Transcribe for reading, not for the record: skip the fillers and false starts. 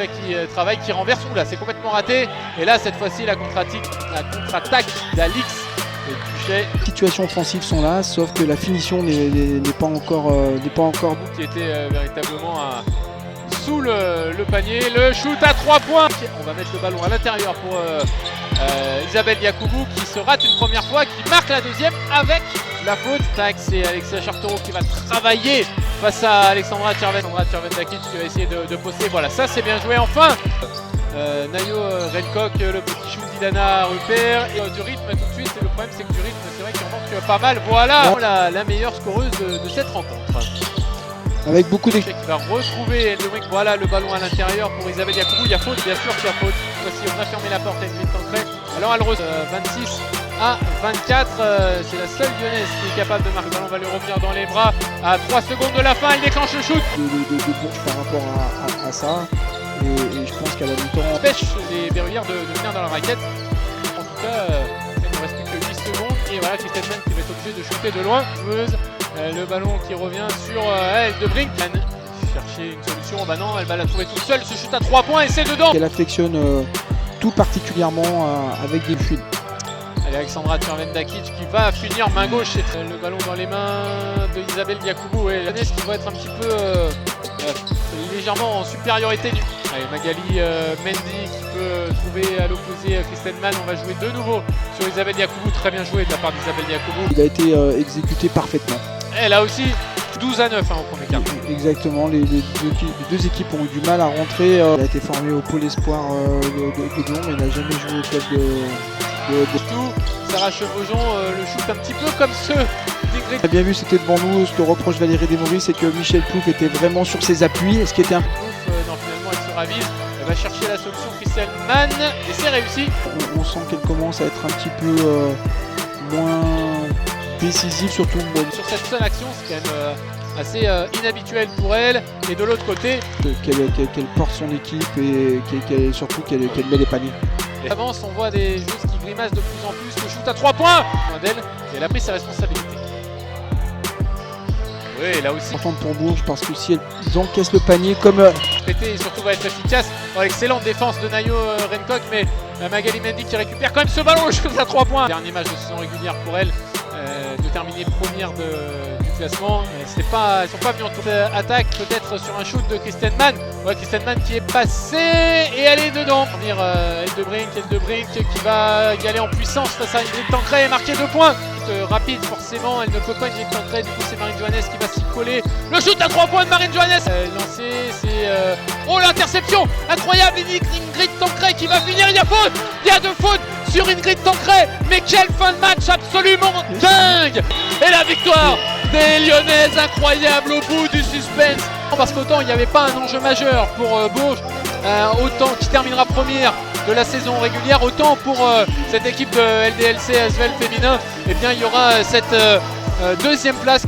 Tancret qui travaille, qui renverse. Oula, c'est complètement raté. Et là, cette fois-ci, la contre-attaque d'Alix et Tuchet. Les situations offensives sont là, sauf que la finition n'est pas encore qui était véritablement sous le panier. Le shoot à 3 points. On va mettre le ballon à l'intérieur pour Isabelle Yacoubou qui se rate une première fois, qui marque la deuxième avec la faute. Tac, c'est Alexia Chartereau qui va travailler face à Alexandra Tchervendakic qui va essayer de poster. Voilà, ça c'est bien joué. Enfin, Nayo Rencock, le petit shoot d'Ilana Rupert et du rythme tout de suite. Et le problème c'est que du rythme, c'est vrai qu'il en manque pas mal. Voilà la meilleure scoreuse de cette rencontre. avec beaucoup d'équipes. Qui va retrouver Eldebring. Voilà le ballon à l'intérieur pour Isabelle Yacoubou. Il y a faute, bien sûr qu'il y a faute. Voici, on a fermé la porte avec Ingrid Tancret. Alors elle 26 à 24. C'est la seule lyonnaise qui est capable de marquer. Le ballon va lui revenir dans les bras à 3 secondes de la fin. Elle déclenche le shoot. De Bourges par rapport à ça. Et je pense qu'à la mi-temps, Pêche les Berrulières de venir dans la raquette. En tout cas, il ne reste plus que 10 secondes. Et voilà, Kristen Mann qui va être obligée de shooter de loin. Le ballon qui revient sur Eldebring. Chercher une solution, bah non, elle va la trouver toute seule. Ce shoot à 3 points et c'est dedans. elle affectionne tout particulièrement avec des fuites. Allez, Alexandra Tchervendakic qui va finir main gauche. Le ballon dans les mains de Isabelle Yacoubou et la qui va être un petit peu légèrement en supériorité. Allez, Magali Mendy qui peut trouver à l'opposé Kristen Mann. On va jouer de nouveau sur Isabelle Yacoubou. Très bien joué de la part d'Isabelle Yacoubou. Il a été exécuté parfaitement. Elle a aussi 12 à 9 au premier quart. Exactement, les deux équipes ont eu du mal à rentrer. Elle a été formée au pôle espoir de Lyon, mais n'a jamais joué au club de tout. Sarah Chevaujon, le shoot un petit peu comme ceux d'Ingrid. On a bien vu, c'était devant nous. Ce que reproche Valérie Desmaurice, c'est que Michel Plouf était vraiment sur ses appuis. Ce qui était un... non, finalement, elle se ravise. Elle va chercher la solution Kristen Mann et c'est réussi. On sent qu'elle commence à être un petit peu moins décisive, surtout sur cette seule action, c'est quand même assez inhabituel pour elle. Et de l'autre côté, qu'elle porte son équipe et surtout qu'elle met les paniers. Et avance, on voit des joueuses qui grimacent de plus en plus. Le shoot à 3 points d'elle, et elle a pris ses responsabilités. Oui, là aussi. Importante pour Bourges parce que si elles encaissent le panier comme et surtout va être efficace. Oh, excellente défense de Nayo Rencock, mais Magali Mendy qui récupère quand même ce ballon. Le shoot à 3 points. Dernier match de saison régulière pour elle. De terminer première du classement. Elles ne sont pas venues en tour d'attaque, peut-être sur un shoot de Kristen Mann. Ouais, Kristen Mann qui est passée et elle est dedans. Eldebring qui va y aller en puissance face à Ingrid Tancret et marquer 2 points. Rapide forcément, elle ne peut pas Ingrid Tancret, du coup c'est Marine Johannes qui va s'y coller. Le shoot à 3 points de Marine Johannes. Lancé, c'est... Oh, l'interception incroyable, Ingrid Tancret qui va finir, il y a faute. Il y a 2 fautes sur Ingrid Tancret, mais quelle fin de match absolument dingue. Et la victoire des Lyonnaises, incroyable au bout du suspense. Parce qu'autant il n'y avait pas un enjeu majeur pour Bourges, autant qui terminera première de la saison régulière, autant pour cette équipe de LDLC Asvel féminin, et bien il y aura cette deuxième place.